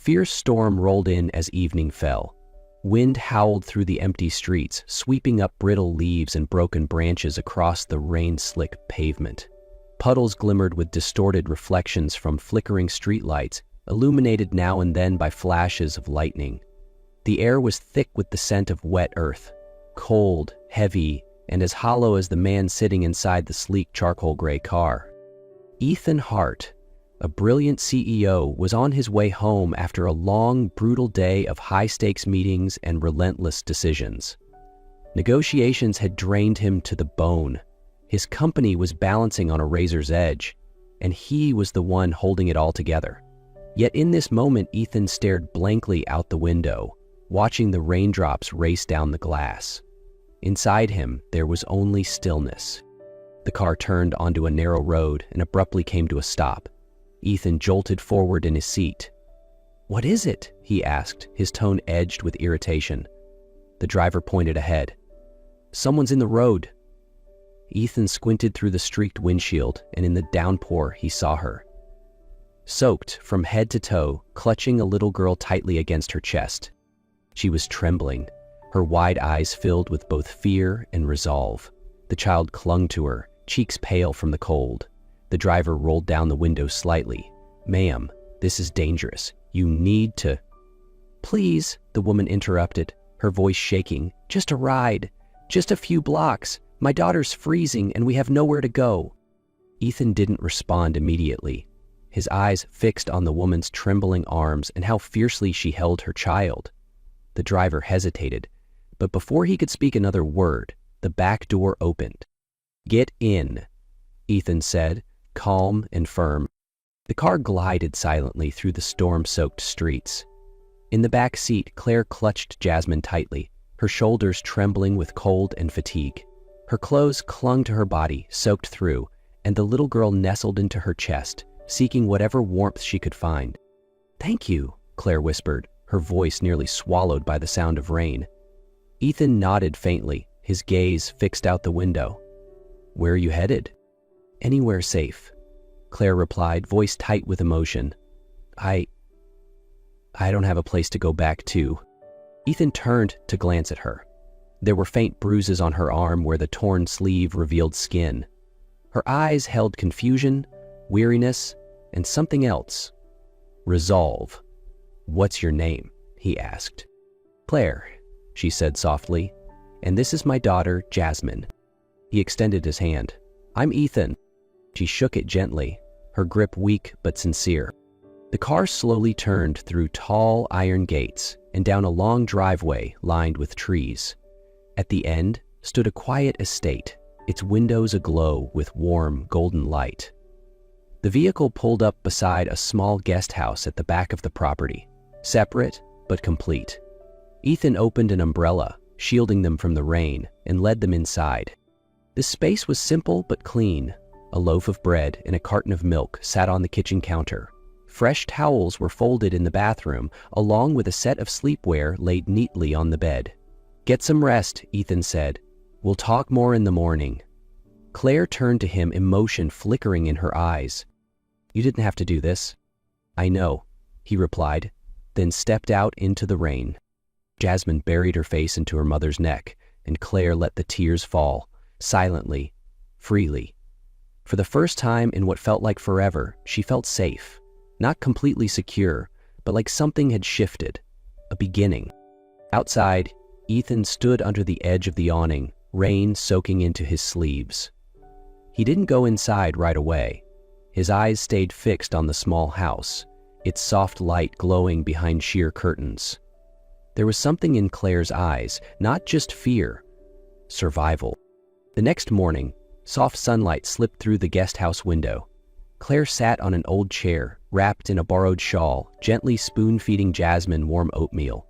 fierce storm rolled in as evening fell. Wind howled through the empty streets, sweeping up brittle leaves and broken branches across the rain-slick pavement. Puddles glimmered with distorted reflections from flickering streetlights, illuminated now and then by flashes of lightning. The air was thick with the scent of wet earth, cold, heavy, and as hollow as the man sitting inside the sleek charcoal-gray car. Ethan Hart, a brilliant CEO, was on his way home after a long, brutal day of high-stakes meetings and relentless decisions. Negotiations had drained him to the bone. His company was balancing on a razor's edge, and he was the one holding it all together. Yet in this moment, Ethan stared blankly out the window, watching the raindrops race down the glass. Inside him, there was only stillness. The car turned onto a narrow road and abruptly came to a stop. Ethan jolted forward in his seat. "What is it?" he asked, his tone edged with irritation. The driver pointed ahead. "Someone's in the road." Ethan squinted through the streaked windshield, and in the downpour he saw her. Soaked from head to toe, clutching a little girl tightly against her chest. She was trembling, her wide eyes filled with both fear and resolve. The child clung to her, cheeks pale from the cold. The driver rolled down the window slightly. "Ma'am, this is dangerous. You need to—" "Please," the woman interrupted, her voice shaking. "Just a ride. Just a few blocks. My daughter's freezing and we have nowhere to go." Ethan didn't respond immediately, his eyes fixed on the woman's trembling arms and how fiercely she held her child. The driver hesitated, but before he could speak another word, the back door opened. "Get in," Ethan said, calm and firm. The car glided silently through the storm-soaked streets. In the back seat, Claire clutched Jasmine tightly, her shoulders trembling with cold and fatigue. Her clothes clung to her body, soaked through, and the little girl nestled into her chest, seeking whatever warmth she could find. "Thank you," Claire whispered, her voice nearly swallowed by the sound of rain. Ethan nodded faintly, his gaze fixed out the window. "Where are you headed?" "Anywhere safe," Claire replied, voice tight with emotion. I don't have a place to go back to." Ethan turned to glance at her. There were faint bruises on her arm where the torn sleeve revealed skin. Her eyes held confusion, weariness, and something else. Resolve. "What's your name?" he asked. "Claire," she said softly, "and this is my daughter, Jasmine." He extended his hand. "I'm Ethan." She shook it gently, her grip weak but sincere. The car slowly turned through tall iron gates and down a long driveway lined with trees. At the end stood a quiet estate, its windows aglow with warm, golden light. The vehicle pulled up beside a small guest house at the back of the property, separate but complete. Ethan opened an umbrella, shielding them from the rain, and led them inside. The space was simple but clean. A loaf of bread and a carton of milk sat on the kitchen counter. Fresh towels were folded in the bathroom, along with a set of sleepwear laid neatly on the bed. "Get some rest," Ethan said. "We'll talk more in the morning." Claire turned to him, emotion flickering in her eyes. "You didn't have to do this." "I know," he replied, then stepped out into the rain. Jasmine buried her face into her mother's neck, and Claire let the tears fall, silently, freely. For the first time in what felt like forever, she felt safe. Not completely secure, but like something had shifted. A beginning. Outside, Ethan stood under the edge of the awning, rain soaking into his sleeves. He didn't go inside right away. His eyes stayed fixed on the small house, its soft light glowing behind sheer curtains. There was something in Claire's eyes, not just fear, survival. The next morning, soft sunlight slipped through the guest house window. Claire sat on an old chair, wrapped in a borrowed shawl, gently spoon-feeding Jasmine warm oatmeal.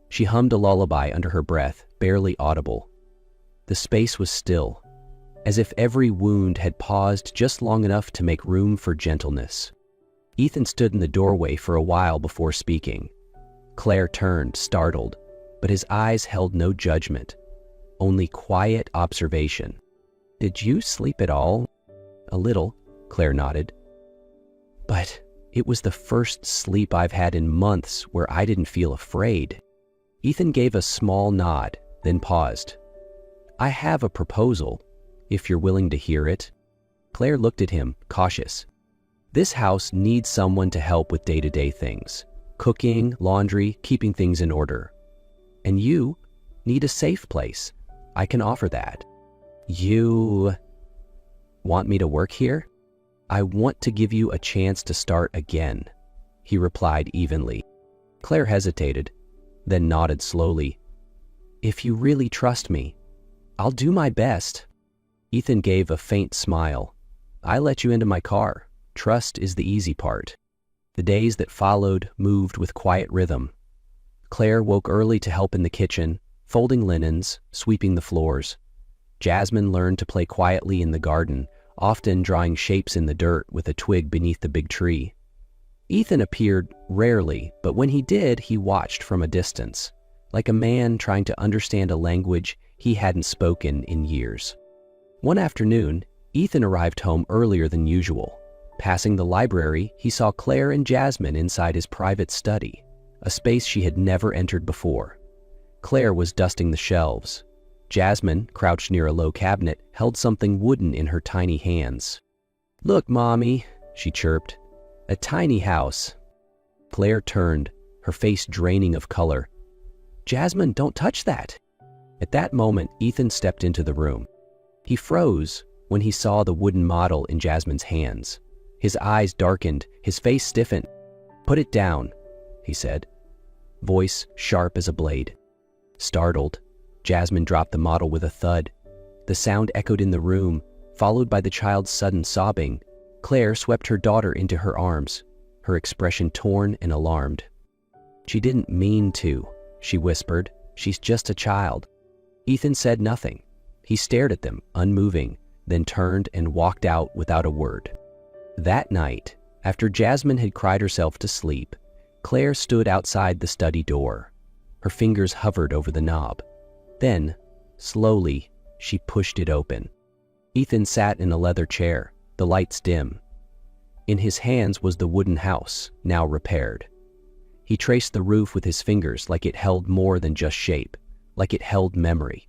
She hummed a lullaby under her breath, barely audible. The space was still, as if every wound had paused just long enough to make room for gentleness. Ethan stood in the doorway for a while before speaking. Claire turned, startled, but his eyes held no judgment, only quiet observation. "Did you sleep at all?" "A little," Claire nodded. "But It was the first sleep I've had in months where I didn't feel afraid. Ethan gave a small nod, then paused. I have a proposal, if you're willing to hear it. Claire looked at him, cautious. This house needs someone to help with day-to-day things. Cooking, laundry, keeping things in order. And you need a safe place. I can offer that. You want me to work here? I want to give you a chance to start again, he replied evenly. Claire hesitated, then nodded slowly. If you really trust me, I'll do my best. Ethan gave a faint smile. I let you into my car. Trust is the easy part. The days that followed moved with quiet rhythm. Claire woke early to help in the kitchen, folding linens, sweeping the floors. Jasmine learned to play quietly in the garden, often drawing shapes in the dirt with a twig beneath the big tree. Ethan appeared rarely, but when he did, he watched from a distance, like a man trying to understand a language he hadn't spoken in years. One afternoon, Ethan arrived home earlier than usual. Passing the library, he saw Claire and Jasmine inside his private study, a space she had never entered before. Claire was dusting the shelves. Jasmine, crouched near a low cabinet, held something wooden in her tiny hands. Look, Mommy, she chirped. A tiny house. Claire turned, her face draining of color. Jasmine, don't touch that. At that moment, Ethan stepped into the room. He froze when he saw the wooden model in Jasmine's hands. His eyes darkened, his face stiffened. Put it down, he said, voice sharp as a blade. Startled, Jasmine dropped the model with a thud. The sound echoed in the room, followed by the child's sudden sobbing. Claire swept her daughter into her arms, her expression torn and alarmed. She didn't mean to, she whispered. She's just a child. Ethan said nothing. He stared at them, unmoving, then turned and walked out without a word. That night, after Jasmine had cried herself to sleep, Claire stood outside the study door. Her fingers hovered over the knob. Then, slowly, she pushed it open. Ethan sat in a leather chair, the lights dim. In his hands was the wooden house, now repaired. He traced the roof with his fingers like it held more than just shape, like it held memory.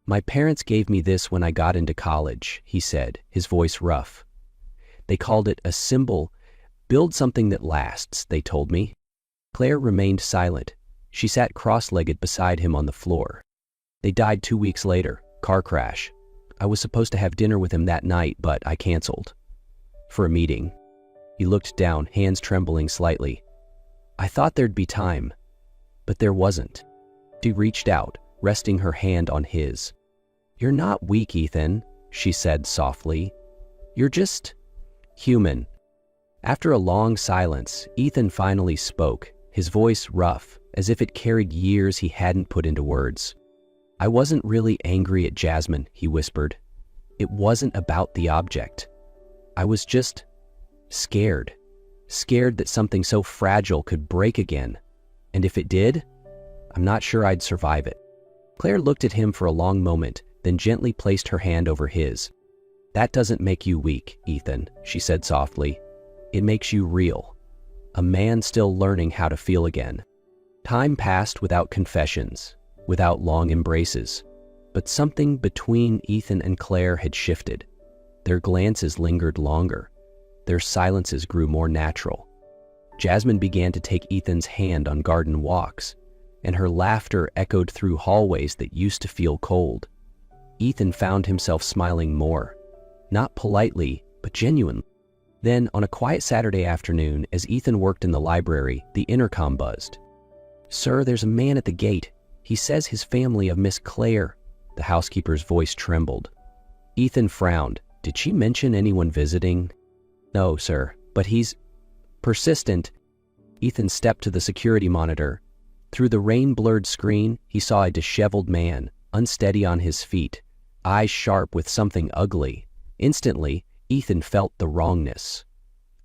My parents gave me this when I got into college, he said, his voice rough. They called it a symbol. Build something that lasts, they told me. Claire remained silent. She sat cross-legged beside him on the floor. They died 2 weeks later, car crash. I was supposed to have dinner with him that night, but I canceled. For a meeting. He looked down, hands trembling slightly. I thought there'd be time, but there wasn't. She reached out, resting her hand on his. You're not weak, Ethan, she said softly. You're just human. After a long silence, Ethan finally spoke, his voice rough, as if it carried years he hadn't put into words. I wasn't really angry at Jasmine, he whispered. It wasn't about the object. I was just scared. Scared that something so fragile could break again. And if it did, I'm not sure I'd survive it. Claire looked at him for a long moment, then gently placed her hand over his. That doesn't make you weak, Ethan, she said softly. It makes you real. A man still learning how to feel again. Time passed without confessions, without long embraces. But something between Ethan and Claire had shifted. Their glances lingered longer. Their silences grew more natural. Jasmine began to take Ethan's hand on garden walks, and her laughter echoed through hallways that used to feel cold. Ethan found himself smiling more, not politely, but genuinely. Then, on a quiet Saturday afternoon, as Ethan worked in the library, the intercom buzzed. Sir, there's a man at the gate. He says his family of Miss Claire. The housekeeper's voice trembled. Ethan frowned. Did she mention anyone visiting? No, sir, but he's persistent. Ethan stepped to the security monitor. Through the rain-blurred screen, he saw a disheveled man, unsteady on his feet, eyes sharp with something ugly. Instantly, Ethan felt the wrongness.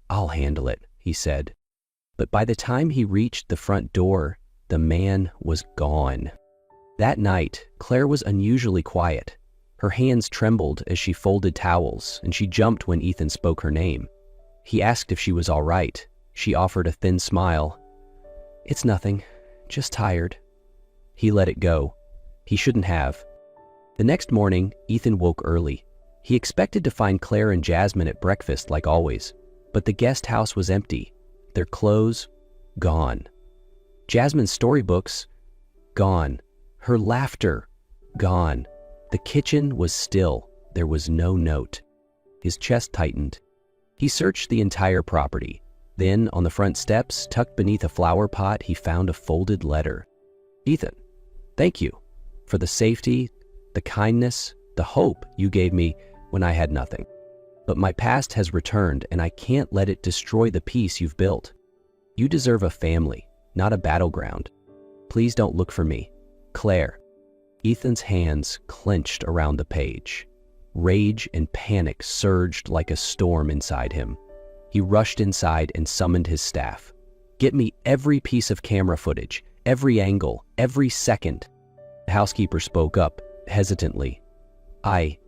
I'll handle it, he said. But by the time he reached the front door, the man was gone. That night, Claire was unusually quiet. Her hands trembled as she folded towels, and she jumped when Ethan spoke her name. He asked if she was all right, She offered a thin smile. "It's nothing, just tired." He let it go. He shouldn't have. The next morning, Ethan woke early. He expected to find Claire and Jasmine at breakfast like always, but the guest house was empty. Their clothes, gone. Jasmine's storybooks, gone. Her laughter, gone. The kitchen was still. There was no note. His chest tightened. He searched the entire property. Then, on the front steps, tucked beneath a flower pot, he found a folded letter. "Ethan, thank you for the safety, the kindness, the hope you gave me when I had nothing. But my past has returned, and I can't let it destroy the peace you've built. You deserve a family, not a battleground. Please don't look for me. Claire." Ethan's hands clenched around the page. Rage and panic surged like a storm inside him. He rushed inside and summoned his staff. "Get me every piece of camera footage, every angle, every second." The housekeeper spoke up, hesitantly. I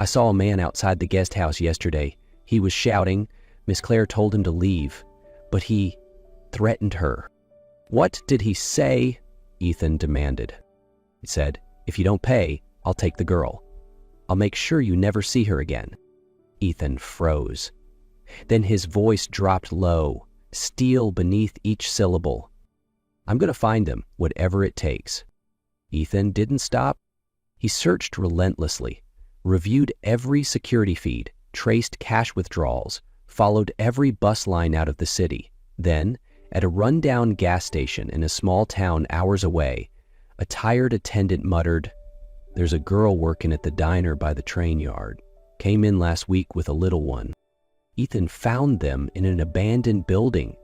saw a man outside the guest house yesterday. He was shouting. Miss Claire told him to leave, but he threatened her." "What did he say?" Ethan demanded. He said, "If you don't pay, I'll take the girl. I'll make sure you never see her again." Ethan froze. Then his voice dropped low, steel beneath each syllable. "I'm going to find them, whatever it takes." Ethan didn't stop. He searched relentlessly, reviewed every security feed, traced cash withdrawals, followed every bus line out of the city. Then, at a rundown gas station in a small town hours away, a tired attendant muttered, "There's a girl working at the diner by the train yard. Came in last week with a little one." Ethan found them in an abandoned building.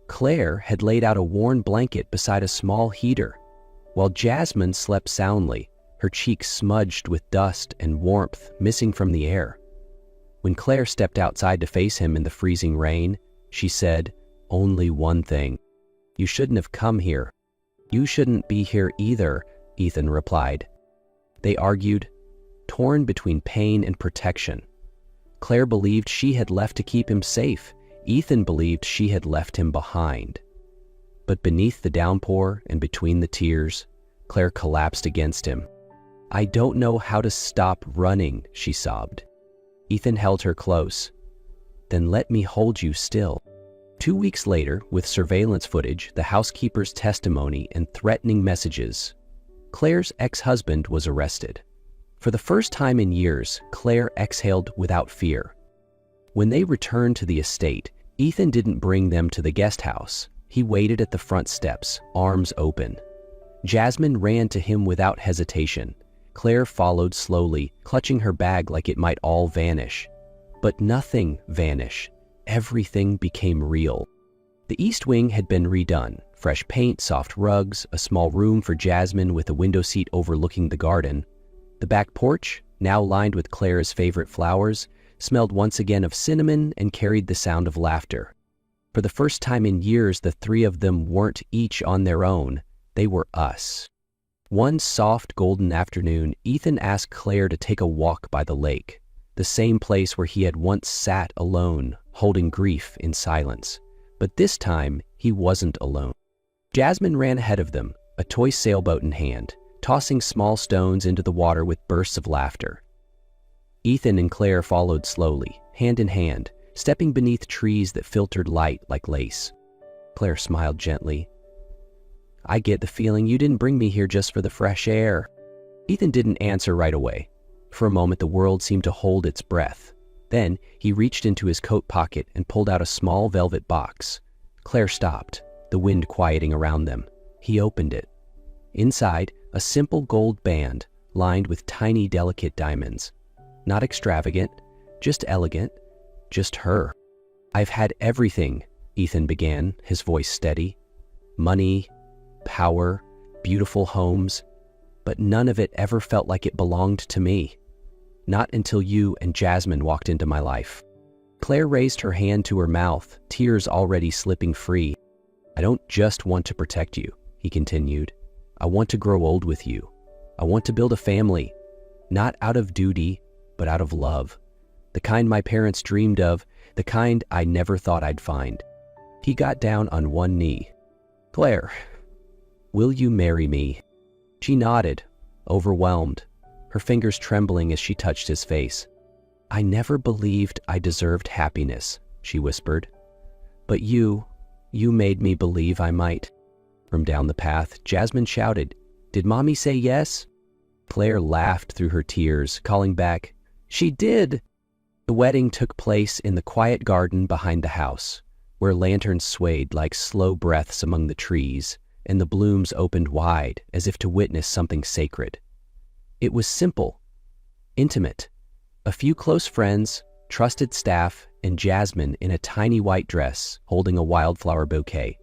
Claire had laid out a worn blanket beside a small heater, while Jasmine slept soundly, her cheeks smudged with dust and warmth missing from the air. When Claire stepped outside to face him in the freezing rain, she said only one thing: "You shouldn't have come here." "You shouldn't be here either," Ethan replied. They argued, torn between pain and protection. Claire believed she had left to keep him safe. Ethan believed she had left him behind. But beneath the downpour and between the tears, Claire collapsed against him. "I don't know how to stop running," she sobbed. Ethan held her close. "Then let me hold you still." 2 weeks later, with surveillance footage, the housekeeper's testimony, and threatening messages, Claire's ex-husband was arrested. For the first time in years, Claire exhaled without fear. When they returned to the estate, Ethan didn't bring them to the guest house. He waited at the front steps, arms open. Jasmine ran to him without hesitation. Claire followed slowly, clutching her bag like it might all vanish. But nothing vanished. Everything became real. The east wing had been redone. Fresh paint, soft rugs, a small room for Jasmine with a window seat overlooking the garden. The back porch, now lined with Claire's favorite flowers, smelled once again of cinnamon and carried the sound of laughter. For the first time in years, the three of them weren't each on their own. They were us. One soft golden afternoon, Ethan asked Claire to take a walk by the lake, the same place where he had once sat alone, holding grief in silence. But this time, he wasn't alone. Jasmine ran ahead of them, a toy sailboat in hand, tossing small stones into the water with bursts of laughter. Ethan and Claire followed slowly, hand in hand, stepping beneath trees that filtered light like lace. Claire smiled gently. "I get the feeling you didn't bring me here just for the fresh air." Ethan didn't answer right away. For a moment, the world seemed to hold its breath. Then he reached into his coat pocket and pulled out a small velvet box. Claire stopped, the wind quieting around them. He opened it. Inside, a simple gold band lined with tiny, delicate diamonds. Not extravagant, just elegant, just her. "I've had everything," Ethan began, his voice steady. "Money, power, beautiful homes, but none of it ever felt like it belonged to me. Not until you and Jasmine walked into my life." Claire raised her hand to her mouth, tears already slipping free. "I don't just want to protect you," he continued. "I want to grow old with you. I want to build a family, not out of duty, but out of love. The kind my parents dreamed of, the kind I never thought I'd find." He got down on one knee. "Claire, will you marry me?" She nodded, overwhelmed, her fingers trembling as she touched his face. "I never believed I deserved happiness," she whispered. "But you made me believe I might." From down the path, Jasmine shouted, "Did Mommy say yes?" Claire laughed through her tears, calling back, "She did!" The wedding took place in the quiet garden behind the house, where lanterns swayed like slow breaths among the trees, and the blooms opened wide as if to witness something sacred. It was simple, intimate. A few close friends, trusted staff, and Jasmine in a tiny white dress holding a wildflower bouquet.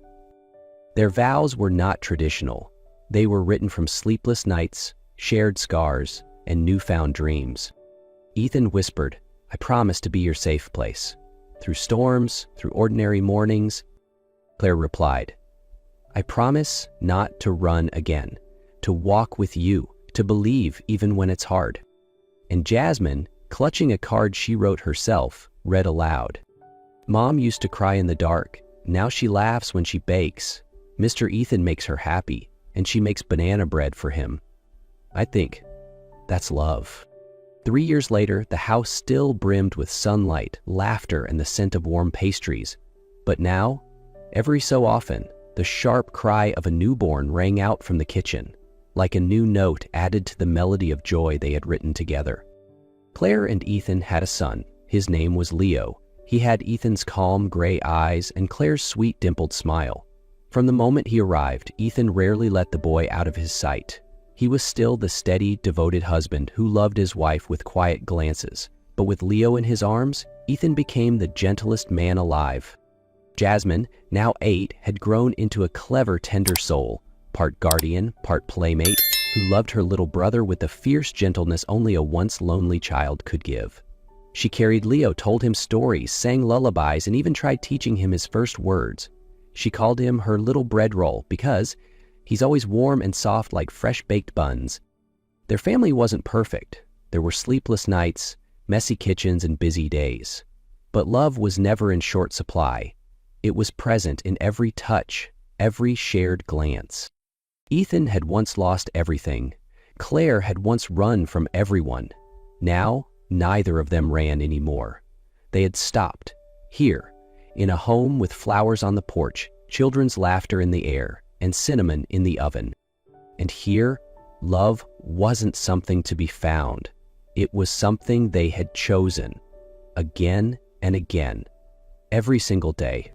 Their vows were not traditional. They were written from sleepless nights, shared scars, and newfound dreams. Ethan whispered, "I promise to be your safe place. Through storms, through ordinary mornings." Claire replied, "I promise not to run again, to walk with you, to believe even when it's hard." And Jasmine, clutching a card she wrote herself, read aloud, "Mom used to cry in the dark. Now she laughs when she bakes. Mr. Ethan makes her happy, and she makes banana bread for him. I think that's love." 3 years later, the house still brimmed with sunlight, laughter, and the scent of warm pastries. But now, every so often, the sharp cry of a newborn rang out from the kitchen, like a new note added to the melody of joy they had written together. Claire and Ethan had a son. His name was Leo. He had Ethan's calm gray eyes and Claire's sweet dimpled smile. From the moment he arrived, Ethan rarely let the boy out of his sight. He was still the steady, devoted husband who loved his wife with quiet glances. But with Leo in his arms, Ethan became the gentlest man alive. Jasmine, now 8, had grown into a clever, tender soul, part guardian, part playmate, who loved her little brother with the fierce gentleness only a once lonely child could give. She carried Leo, told him stories, sang lullabies, and even tried teaching him his first words. She called him her little bread roll because he's always warm and soft like fresh-baked buns. Their family wasn't perfect. There were sleepless nights, messy kitchens, and busy days. But love was never in short supply. It was present in every touch, every shared glance. Ethan had once lost everything. Claire had once run from everyone. Now, neither of them ran anymore. They had stopped, here, in a home with flowers on the porch, children's laughter in the air, and cinnamon in the oven. And here, love wasn't something to be found. It was something they had chosen, again and again, every single day.